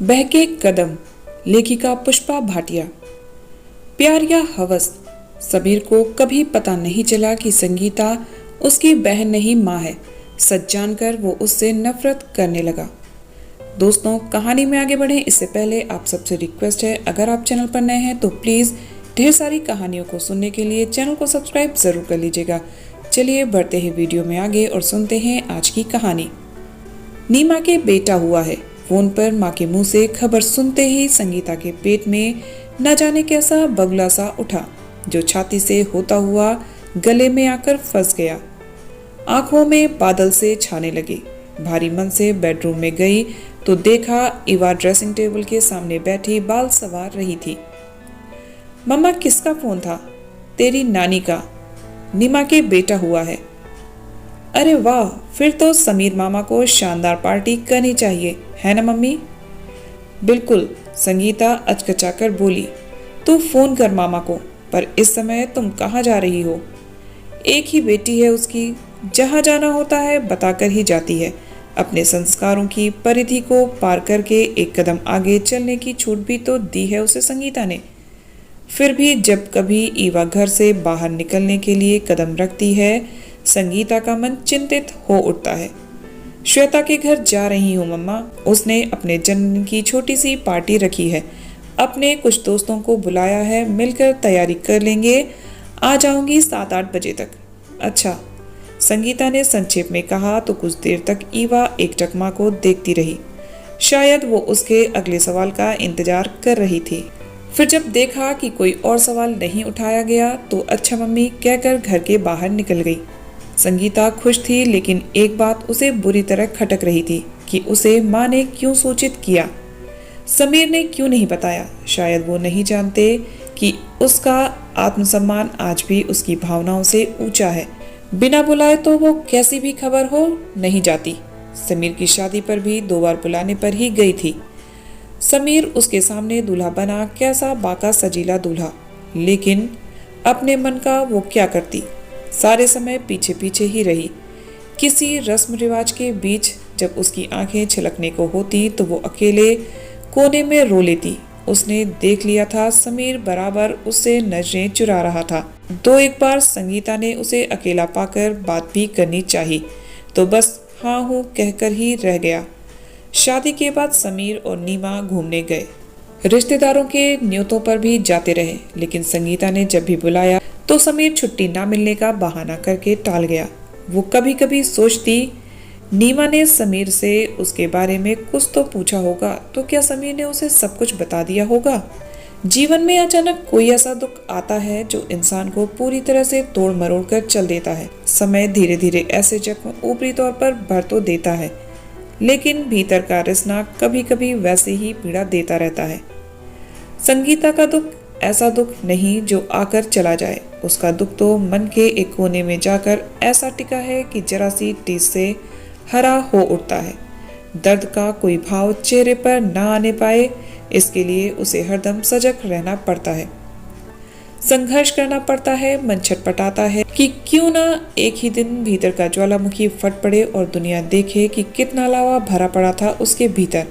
बहके कदम, लेखिका पुष्पा भाटिया। प्यार या हवस, सबीर को कभी पता नहीं चला कि संगीता उसकी बहन नहीं माँ है। सच जानकर वो उससे नफरत करने लगा। दोस्तों, कहानी में आगे बढ़े इससे पहले आप सबसे रिक्वेस्ट है, अगर आप चैनल पर नए हैं तो प्लीज़ ढेर सारी कहानियों को सुनने के लिए चैनल को सब्सक्राइब ज़रूर कर लीजिएगा। चलिए बढ़ते हैं वीडियो में आगे और सुनते हैं आज की कहानी। नीमा के बेटा हुआ है। फोन पर माँ के मुंह से खबर सुनते ही संगीता के पेट में न जाने कैसा बगुला सा उठा, जो छाती से होता हुआ गले में आकर फंस गया। आंखों में बादल से छाने लगे। भारी मन से बेडरूम में गई तो देखा इवा ड्रेसिंग टेबल के सामने बैठी बाल संवार रही थी। मम्मा, किसका फोन था? तेरी नानी का। नीमा के बेटा हुआ है। अरे वाह, फिर तो समीर मामा को शानदार पार्टी करनी चाहिए, है ना मम्मी? बिल्कुल, संगीता अचकचाकर बोली। तू फोन कर मामा को, पर इस समय तुम कहाँ जा रही हो? एक ही बेटी है उसकी, जहाँ जाना होता है बताकर ही जाती है। अपने संस्कारों की परिधि को पार करके एक कदम आगे चलने की छूट भी तो दी है उसे संगीता ने। फिर भी जब कभी ईवा घर से बाहर निकलने के लिए कदम रखती है, संगीता का मन चिंतित हो उठता है। श्वेता के घर जा रही हूँ मम्मा, उसने अपने जन्मदिन की छोटी सी पार्टी रखी है। अपने कुछ दोस्तों को बुलाया है, मिलकर तैयारी कर लेंगे। आ जाऊंगी 7-8 बजे तक। अच्छा, संगीता ने संक्षेप में कहा तो कुछ देर तक ईवा एकटक माँ को देखती रही। शायद वो उसके अगले सवाल का इंतजार कर रही थी। फिर जब देखा कि कोई और सवाल नहीं उठाया गया तो अच्छा मम्मी कहकर घर के बाहर निकल गई। संगीता खुश थी, लेकिन एक बात उसे बुरी तरह खटक रही थी कि उसे माँ ने क्यों सूचित किया, समीर ने क्यों नहीं बताया। शायद वो नहीं जानते कि उसका आत्मसम्मान आज भी उसकी भावनाओं से ऊंचा है। बिना बुलाए तो वो कैसी भी खबर हो नहीं जाती। समीर की शादी पर भी 2 बार बुलाने पर ही गई थी। समीर उसके सामने दूल्हा बना, कैसा बाका सजीला दूल्हा, लेकिन अपने मन का वो क्या करती। सारे समय पीछे पीछे ही रही। किसी रस्म रिवाज के बीच जब उसकी आंखें छलकने को होती तो वो अकेले कोने में रो लेती। उसने देख लिया था समीर बराबर उससे नजरें चुरा रहा था। 2-1 बार संगीता ने उसे अकेला पाकर बात भी करनी चाहिए, तो बस हाँ हूँ कहकर ही रह गया। शादी के बाद समीर और नीमा घूमने गए। रिश्तेदारों के न्योतों पर भी जाते रहे, लेकिन संगीता ने जब भी बुलाया तो समीर छुट्टी ना मिलने का बहाना करके टाल गया। वो कभी कभी सोचती, नीमा ने समीर से उसके बारे में कुछ तो पूछा होगा, तो क्या समीर ने उसे सब कुछ बता दिया होगा? जीवन में अचानक कोई ऐसा दुख आता है जो इंसान को पूरी तरह से तोड़ मरोड़ कर चल देता है। समय धीरे धीरे ऐसे जख्म ऊपरी तौर पर भर तो देता है, लेकिन भीतर का रिसना कभी कभी वैसे ही पीड़ा देता रहता है। संगीता का दुख ऐसा दुख नहीं जो आकर चला जाए। उसका दुख तो मन के एक कोने में जाकर ऐसा टिका है कि जरा सी टीस से हरा हो उठता है। दर्द का कोई भाव चेहरे पर न आने पाए, इसके लिए उसे हरदम सजग रहना पड़ता है, संघर्ष करना पड़ता है। मन छटपटाता है कि क्यों ना एक ही दिन भीतर का ज्वालामुखी फट पड़े और दुनिया देखे कि कितना लावा भरा पड़ा था उसके भीतर।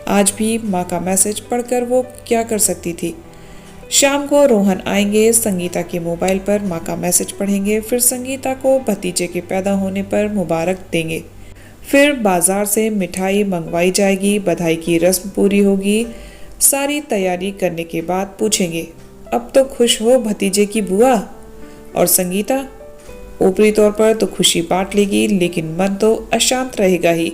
आज भी माँ का मैसेज पढ़कर वो क्या कर सकती थी। शाम को रोहन आएंगे, संगीता के मोबाइल पर माँ का मैसेज पढ़ेंगे, फिर संगीता को भतीजे के पैदा होने पर मुबारक देंगे। फिर बाजार से मिठाई मंगवाई जाएगी, बधाई की रस्म पूरी होगी। सारी तैयारी करने के बाद पूछेंगे, अब तो खुश हो भतीजे की बुआ? और संगीता ऊपरी तौर पर तो खुशी बांट लेगी, लेकिन मन तो अशांत रहेगा ही।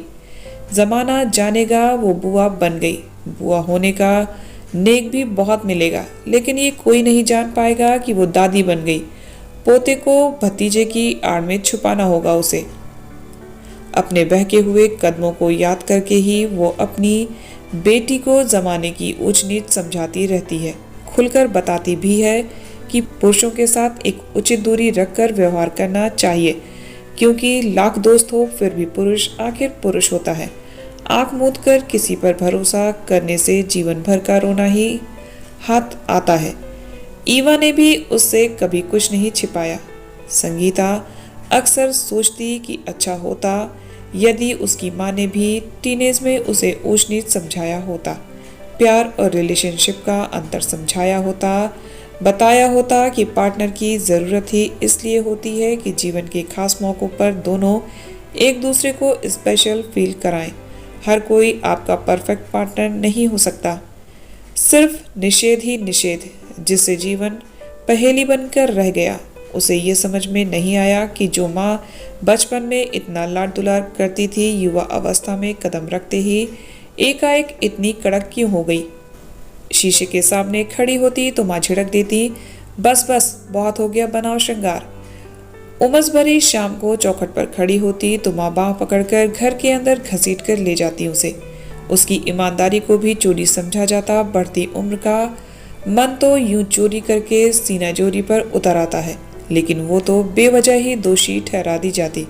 जमाना जानेगा वो बुआ बन गई। बुआ होने का नेक भी बहुत मिलेगा, लेकिन ये कोई नहीं जान पाएगा कि वो दादी बन गई। पोते को भतीजे की आड़ में छुपाना होगा उसे। अपने बहके हुए कदमों को याद करके ही वो अपनी बेटी को जमाने की ऊंच नीच समझाती रहती है। खुलकर बताती भी है कि पुरुषों के साथ एक उचित दूरी रखकर व्यवहार करना चाहिए, क्योंकि लाख दोस्त हो फिर भी पुरुष आखिर पुरुष होता है। आंख मूंद कर किसी पर भरोसा करने से जीवन भर का रोना ही हाथ आता है। ईवा ने भी उससे कभी कुछ नहीं छिपाया। संगीता अक्सर सोचती कि अच्छा होता यदि उसकी माँ ने भी टीनेज में उसे ऊंच नीच समझाया होता। प्यार और रिलेशनशिप का अंतर समझाया होता, बताया होता कि पार्टनर की ज़रूरत ही इसलिए होती है कि जीवन के खास मौक़ों पर दोनों एक दूसरे को स्पेशल फील कराएं। हर कोई आपका परफेक्ट पार्टनर नहीं हो सकता। सिर्फ निषेध ही निषेध, जिससे जीवन पहेली बनकर रह गया। उसे ये समझ में नहीं आया कि जो माँ बचपन में इतना लाड दुलार करती थी, युवा अवस्था में कदम रखते ही एकाएक इतनी कड़क क्यों हो गई। शीशे के सामने खड़ी होती तो माँ झिड़क देती, बस बस बहुत हो गया, बनाओ श्रृंगार। उमस भरी शाम को चौखट पर खड़ी होती तो माँ बाँह पकड़कर घर के अंदर घसीट कर ले जाती उसे। उसकी ईमानदारी को भी चोरी समझा जाता। बढ़ती उम्र का मन तो यूं चोरी करके सीना जोरी पर उतर आता है, लेकिन वो तो बेवजह ही दोषी ठहरा दी जाती।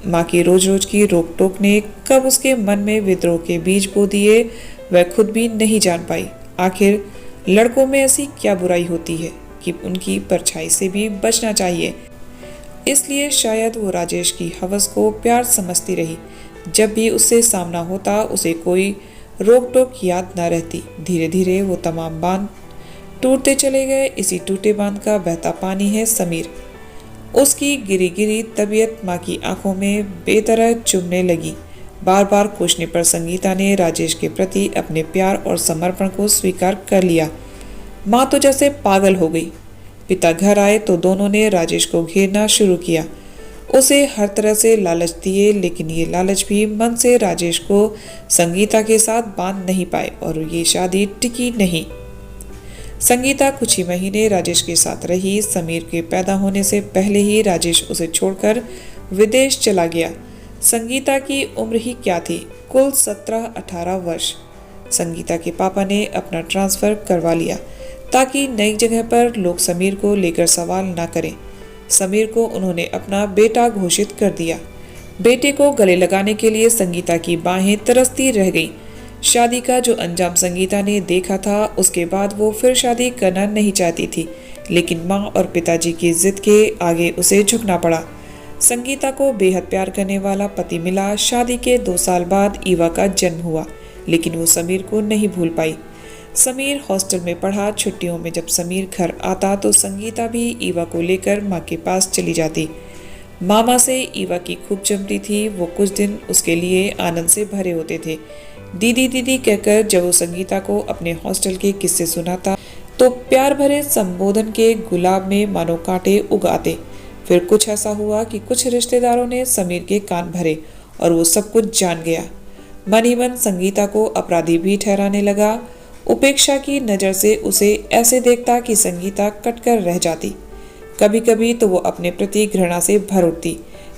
माँ की रोज रोज की रोक टोक ने कब उसके मन में विद्रोह के बीज बो दिए, वह खुद भी नहीं जान पाई। आखिर लड़कों में ऐसी क्या बुराई होती है कि उनकी परछाई से भी बचना चाहिए। इसलिए शायद वो राजेश की हवस को प्यार समझती रही। जब भी उससे सामना होता उसे कोई रोक टोक याद न रहती। धीरे धीरे वो तमाम बांध टूटते चले गए। इसी टूटे बांध का बहता पानी है समीर। उसकी गिरी गिरी तबीयत माँ की आंखों में बेतरह चुभने लगी। बार बार कोसने पर संगीता ने राजेश के प्रति अपने प्यार और समर्पण को स्वीकार कर लिया। माँ तो जैसे पागल हो गई। पिता घर आए तो दोनों ने राजेश को घेरना शुरू किया, उसे हर तरह से लालच दिए, लेकिन ये लालच भी मन से राजेश को संगीता के साथ बांध नहीं पाए और ये शादी टिकी नहीं। संगीता कुछ ही महीने राजेश के साथ रही। समीर के पैदा होने से पहले ही राजेश उसे छोड़कर विदेश चला गया। संगीता की उम्र ही क्या थी, कुल 17-18 वर्ष। संगीता के पापा ने अपना ट्रांसफर करवा लिया ताकि नई जगह पर लोग समीर को लेकर सवाल ना करें। समीर को उन्होंने अपना बेटा घोषित कर दिया। बेटे को गले लगाने के लिए संगीता की बाहें तरसती रह गईं। शादी का जो अंजाम संगीता ने देखा था, उसके बाद वो फिर शादी करना नहीं चाहती थी, लेकिन माँ और पिताजी की जिद के आगे उसे झुकना पड़ा। संगीता को बेहद प्यार करने वाला पति मिला। शादी के 2 साल बाद ईवा का जन्म हुआ, लेकिन वो समीर को नहीं भूल पाई। समीर हॉस्टल में पढ़ा। छुट्टियों में जब समीर घर आता तो संगीता भी ईवा को लेकर माँ के पास चली जाती। मामा से ईवा की खूब जमती थी। वो कुछ दिन उसके लिए आनंद से भरे होते थे। दीदी दीदी कहकर जब वो संगीता को अपने हॉस्टल के किस्से सुनाता तो प्यार भरे संबोधन के गुलाब में मानो कांटे उग आते। फिर कुछ ऐसा हुआ कि कुछ रिश्तेदारों ने समीर के कान भरे और वो सब कुछ जान गया। मन ही मन संगीता को अपराधी भी ठहराने लगा। उपेक्षा की नज़र से उसे ऐसे देखता कि संगीता कटकर रह जाती। कभी कभी तो वो अपने प्रति घृणा से भर उठती।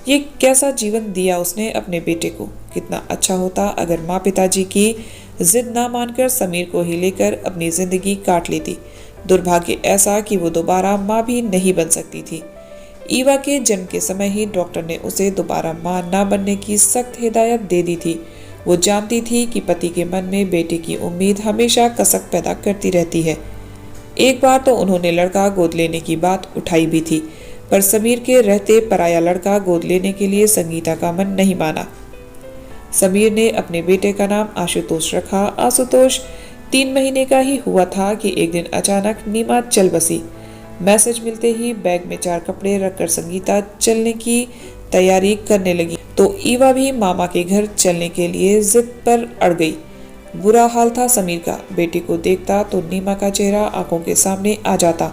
ये कैसा जीवन दिया उसने अपने बेटे को। कितना अच्छा होता अगर माँ पिताजी की जिद ना मानकर समीर को ही लेकर अपनी जिंदगी काट लेती। दुर्भाग्य ऐसा कि वो दोबारा माँ भी नहीं बन सकती थी। ईवा के जन्म के समय ही डॉक्टर ने उसे दोबारा माँ ना बनने की सख्त हिदायत दे दी थी। वो जानती थी कि पति के मन में बेटे की उम्मीद हमेशा कसक पैदा करती रहती है। एक बार तो उन्होंने लड़का गोद लेने की बात उठाई भी थी, पर समीर के रहते पराया लड़का गोद लेने के लिए संगीता का मन नहीं माना। समीर ने अपने बेटे का नाम आशुतोष रखा। आशुतोष 3 महीने का ही हुआ था कि एक दिन अचानक नीमा चल बसी। मैसेज मिलते ही बैग में 4 कपड़े रखकर संगीता चलने की तैयारी करने लगी तो ईवा भी मामा के घर चलने के लिए जिद पर अड़ गई। बुरा हाल था समीर का। बेटे को देखता तो नीमा का चेहरा आंखों के सामने आ जाता।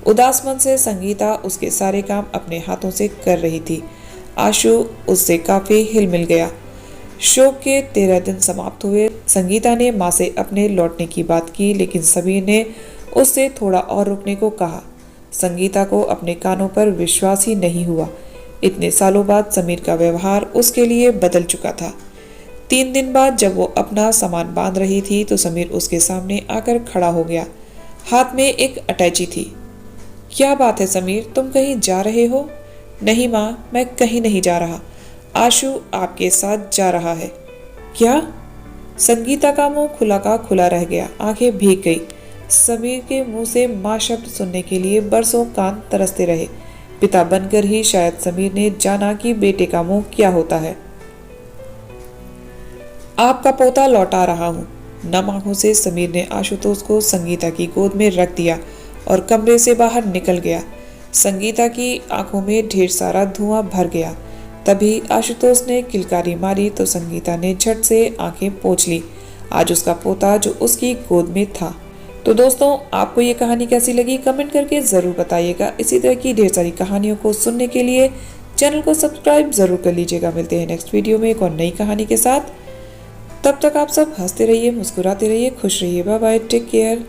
उदास मन से संगीता उसके सारे काम अपने हाथों से कर रही थी। आशु उससे काफी हिल मिल गया। शोक के 13 दिन समाप्त हुए। संगीता ने माँ से अपने लौटने की बात की, लेकिन समीर ने उससे थोड़ा और रुकने को कहा। संगीता को अपने कानों पर विश्वास ही नहीं हुआ। इतने सालों बाद समीर का व्यवहार उसके लिए बदल चुका था। 3 दिन बाद जब वो अपना सामान बांध रही थी तो समीर उसके सामने आकर खड़ा हो गया। हाथ में एक अटैची थी। क्या बात है समीर, तुम कहीं जा रहे हो? नहीं माँ, मैं कहीं नहीं जा रहा। आशु आपके साथ जा रहा है। क्या? संगीता का मुंह खुला का खुला रह गया। आंखें भीग गई। समीर के मुंह से माँ शब्द सुनने के लिए बरसों कान तरसते रहे। पिता बनकर ही शायद समीर ने जाना कि बेटे का मुंह क्या होता है। आपका पोता लौटा रहा हूँ। नम आंखों से समीर ने आशुतोष को संगीता की गोद में रख दिया और कमरे से बाहर निकल गया। संगीता की आंखों में ढेर सारा धुआं भर गया। तभी आशुतोष ने किलकारी मारी तो संगीता ने झट से आंखें पोंछ ली। आज उसका पोता जो उसकी गोद में था। तो दोस्तों, आपको ये कहानी कैसी लगी कमेंट करके ज़रूर बताइएगा। इसी तरह की ढेर सारी कहानियों को सुनने के लिए चैनल को सब्सक्राइब ज़रूर कर लीजिएगा। मिलते हैं नेक्स्ट वीडियो में एक और नई कहानी के साथ। तब तक आप सब हंसते रहिए, मुस्कुराते रहिए, खुश रहिए। Bye bye, take care.